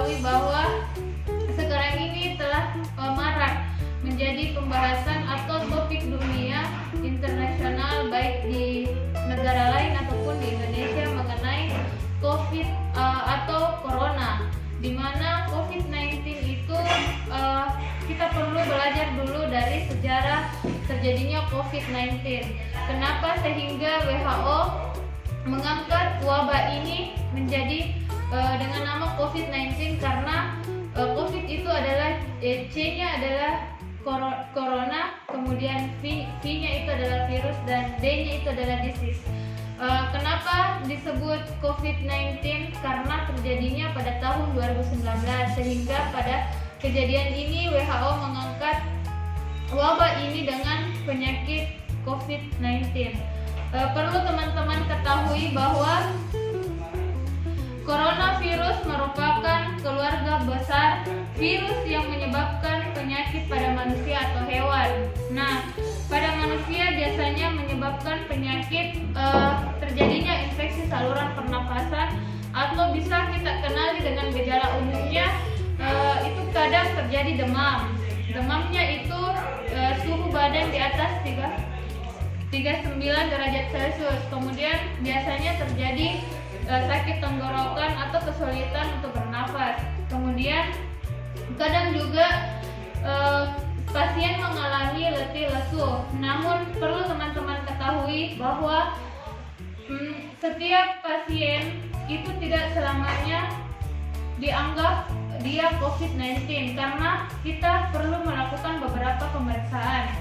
ketahui bahwa sekarang ini telah marak menjadi pembahasan atau topik dunia internasional baik di negara lain ataupun di Indonesia mengenai COVID atau Corona, di mana COVID-19 itu kita perlu belajar dulu dari sejarah terjadinya COVID-19. Kenapa sehingga WHO mengangkat wabah ini menjadi dengan nama COVID-19? Karena COVID itu adalah C-nya adalah corona, kemudian V-nya itu adalah virus, dan D-nya itu adalah disease. Kenapa disebut COVID-19? Karena terjadinya pada tahun 2019, sehingga pada kejadian ini WHO mengangkat wabah ini dengan penyakit COVID-19. Perlu teman-teman ketahui bahwa coronavirus merupakan keluarga besar virus yang menyebabkan penyakit pada manusia atau hewan. Nah, pada manusia biasanya menyebabkan penyakit terjadinya infeksi saluran pernafasan, atau bisa kita kenali dengan gejala umumnya itu kadang terjadi demam. Demamnya itu suhu badan di atas 39 derajat Celcius. Kemudian biasanya terjadi sakit tenggorokan atau kesulitan untuk bernafas. Kemudian kadang juga pasien mengalami letih lesu. Namun perlu teman-teman ketahui bahwa setiap pasien itu tidak selamanya dianggap dia COVID-19, karena kita perlu melakukan beberapa pemeriksaan.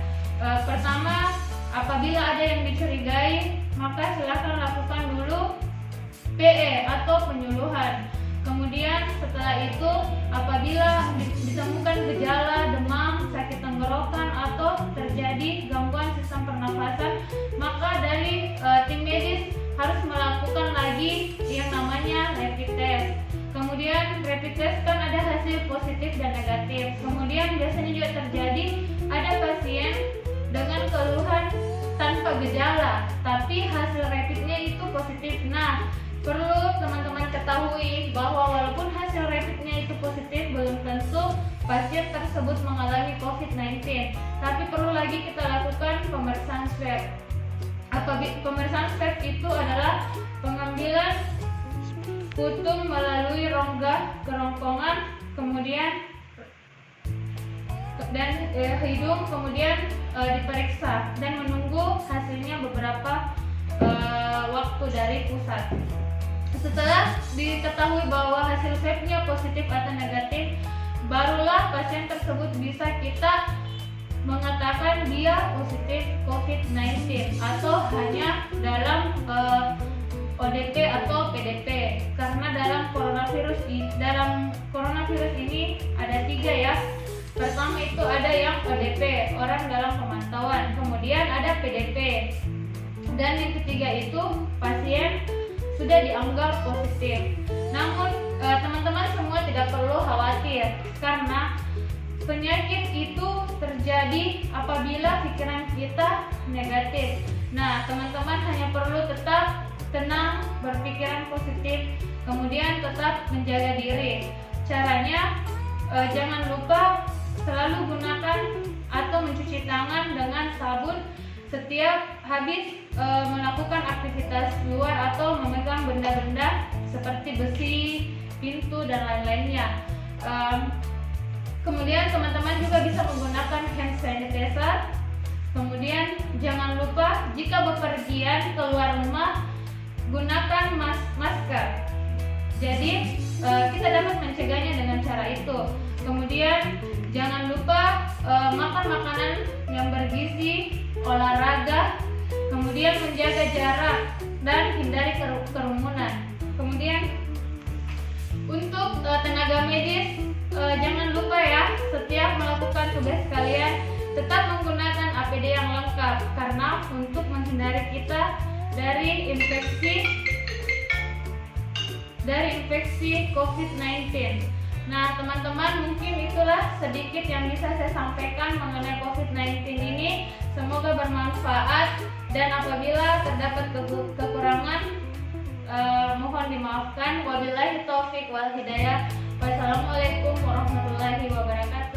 Pertama, apabila ada yang dicurigai, maka silakan lakukan dulu PE atau penyuluhan. Kemudian setelah itu, apabila ditemukan gejala demam, sakit tenggorokan, atau terjadi gangguan sistem pernafasan, maka dari tim medis harus melakukan lagi yang namanya rapid test. Kemudian rapid test kan ada hasil positif dan negatif. Kemudian biasanya juga terjadi ada pasien dengan keluhan tanpa gejala, tapi hasil rapidnya itu positif. Nah, perlu teman-teman ketahui bahwa walaupun hasil rapidnya itu positif, belum tentu pasien tersebut mengalami COVID-19. Tapi perlu lagi kita lakukan pemeriksaan swab. Pemeriksaan swab itu adalah pengambilan putung melalui rongga kerongkongan, kemudian dan hidung, kemudian diperiksa dan menunggu hasilnya beberapa waktu dari pusat. Setelah diketahui bahwa hasil swabnya positif atau negatif, barulah pasien tersebut bisa kita mengatakan dia positif COVID-19 atau hanya dalam ODP atau PDP. Karena dalam coronavirus ini ada 3 ya. Pertama itu ada yang ODP, orang dalam pemantauan. Kemudian ada PDP. Dan yang ketiga itu pasien sudah dianggap positif. Namun teman-teman semua tidak perlu khawatir, karena penyakit itu terjadi apabila pikiran kita negatif. Nah, teman-teman hanya perlu tetap tenang, berpikiran positif, kemudian tetap menjaga diri. Caranya jangan lupa selalu gunakan atau mencuci tangan dengan sabun setiap habis melakukan aktivitas luar atau memegang benda-benda seperti besi, pintu, dan lain-lainnya. Kemudian teman-teman juga bisa menggunakan hand sanitizer. Kemudian jangan lupa jika bepergian keluar rumah, gunakan masker. Jadi kita dapat mencegahnya dengan cara itu. Kemudian jangan lupa makan makanan yang bergizi, olahraga, kemudian menjaga jarak dan hindari kerumunan. Kemudian untuk tenaga medis, jangan lupa ya, setiap melakukan tugas kalian tetap menggunakan APD yang lengkap, karena untuk menghindari kita dari infeksi COVID-19. Nah, teman-teman, mungkin itulah sedikit yang bisa saya sampaikan mengenai COVID-19 ini. Semoga bermanfaat, dan apabila terdapat kekurangan mohon dimaafkan. Wabillahi taufik wal hidayah. Wassalamualaikum warahmatullahi wabarakatuh.